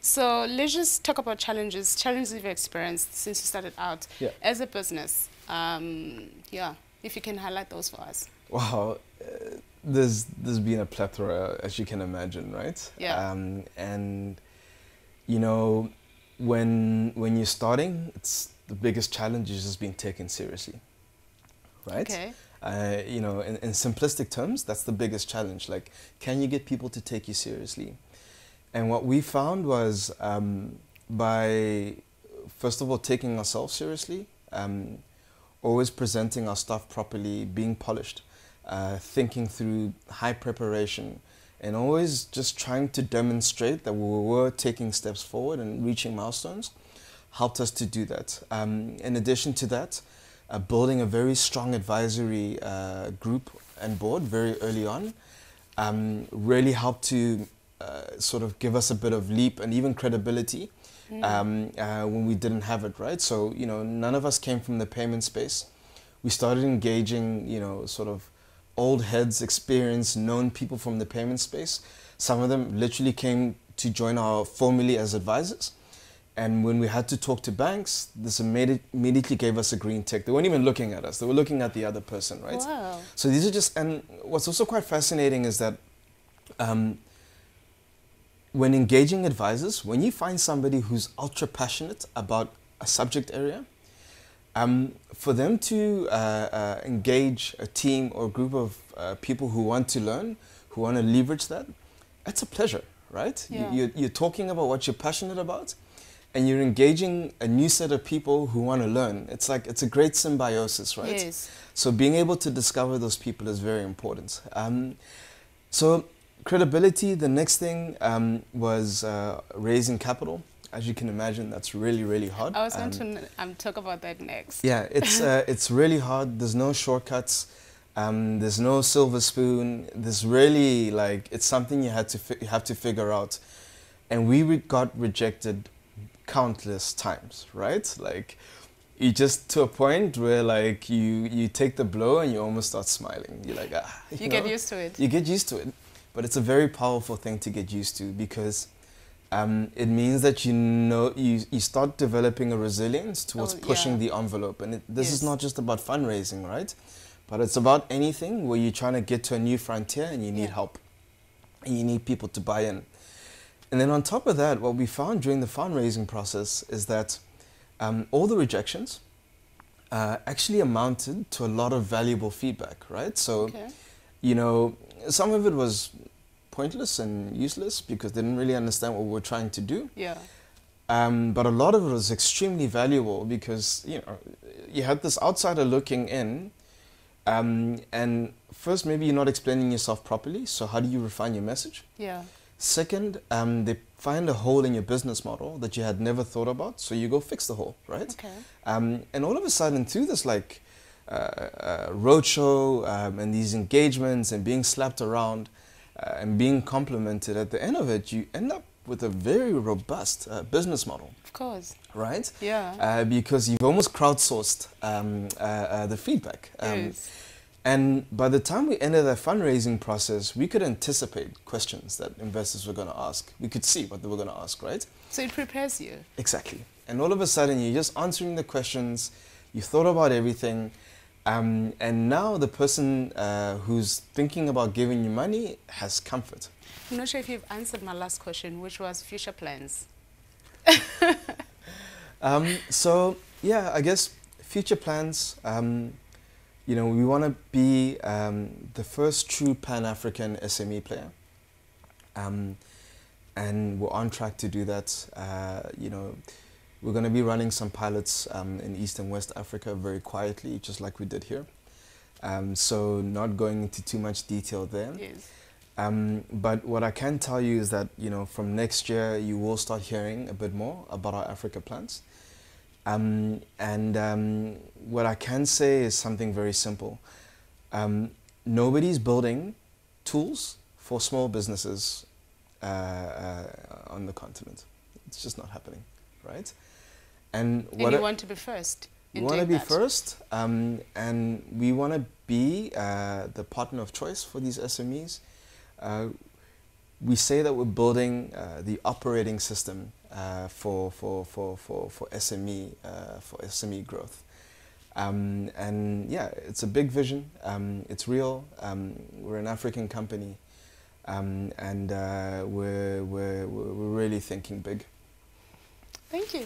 So let's just talk about challenges you've experienced since you started out Yeah. as a business. Yeah, if you can highlight those for us. Wow. There's been a plethora, as you can imagine, right? Yeah. And you know, when you're starting, it's the biggest challenge is just being taken seriously, right? Okay. In simplistic terms, that's the biggest challenge. Like, can you get people to take you seriously? And what we found was by, first of all, taking ourselves seriously, always presenting our stuff properly, being polished, thinking through high preparation, and always just trying to demonstrate that we were taking steps forward and reaching milestones, helped us to do that. In addition to that, building a very strong advisory group and board very early on really helped to sort of give us a bit of leap and even credibility when we didn't have it, right? So, none of us came from the payment space. We started engaging, sort of old heads, experienced, known people from the payment space. Some of them literally came to join our formally as advisors. And when we had to talk to banks, this immediately gave us a green tick. They weren't even looking at us. They were looking at the other person, right? Wow. So these are just, and what's also quite fascinating is that when engaging advisors, when you find somebody who's ultra passionate about a subject area, for them to engage a team or a group of people who want to learn, who want to leverage that, it's a pleasure, right? Yeah. You're talking about what you're passionate about, and you're engaging a new set of people who want to learn. It's a great symbiosis, right? Yes. So being able to discover those people is very important. So credibility, the next thing was raising capital. As you can imagine, that's really, really hard. I was going to talk about that next. Yeah, it's really hard. There's no shortcuts. There's no silver spoon. There's really it's something you have to figure out. And we got rejected countless times, right? Like, you just to a point where you take the blow and you almost start smiling. You're like, you get used to it. You get used to it, but it's a very powerful thing to get used to because it means that you start developing a resilience towards pushing the envelope, and this is not just about fundraising, right? But it's about anything where you're trying to get to a new frontier and you need help, and you need people to buy in. And then on top of that, what we found during the fundraising process is that all the rejections actually amounted to a lot of valuable feedback, right? So, some of it was pointless and useless because they didn't really understand what we were trying to do. Yeah. But a lot of it was extremely valuable because, you had this outsider looking in, and first, maybe you're not explaining yourself properly, so how do you refine your message? Yeah. Second, they find a hole in your business model that you had never thought about, so you go fix the hole, right? Okay. And all of a sudden, through this roadshow and these engagements and being slapped around and being complimented, at the end of it, you end up with a very robust business model. Of course. Right? Yeah. Because you've almost crowdsourced the feedback. Yes. And by the time we ended the fundraising process, we could anticipate questions that investors were going to ask. We could see what they were going to ask, right? So it prepares you. Exactly. And all of a sudden, you're just answering the questions, you thought about everything, and now the person who's thinking about giving you money has comfort. I'm not sure if you've answered my last question, which was future plans. So, yeah, I guess future plans... we want to be the first true Pan-African SME player. And we're on track to do that. We're going to be running some pilots in East and West Africa very quietly, just like we did here. So not going into too much detail there. Yes. But what I can tell you is that, from next year, you will start hearing a bit more about our Africa plans. What I can say is something very simple. Nobody's building tools for small businesses on the continent. It's just not happening, right? And you want to be first. We want to be first, and we want to be the partner of choice for these SMEs. we say that we're building the operating system for SME growth. And yeah, it's a big vision. It's real. We're an African company, and we're really thinking big. Thank you.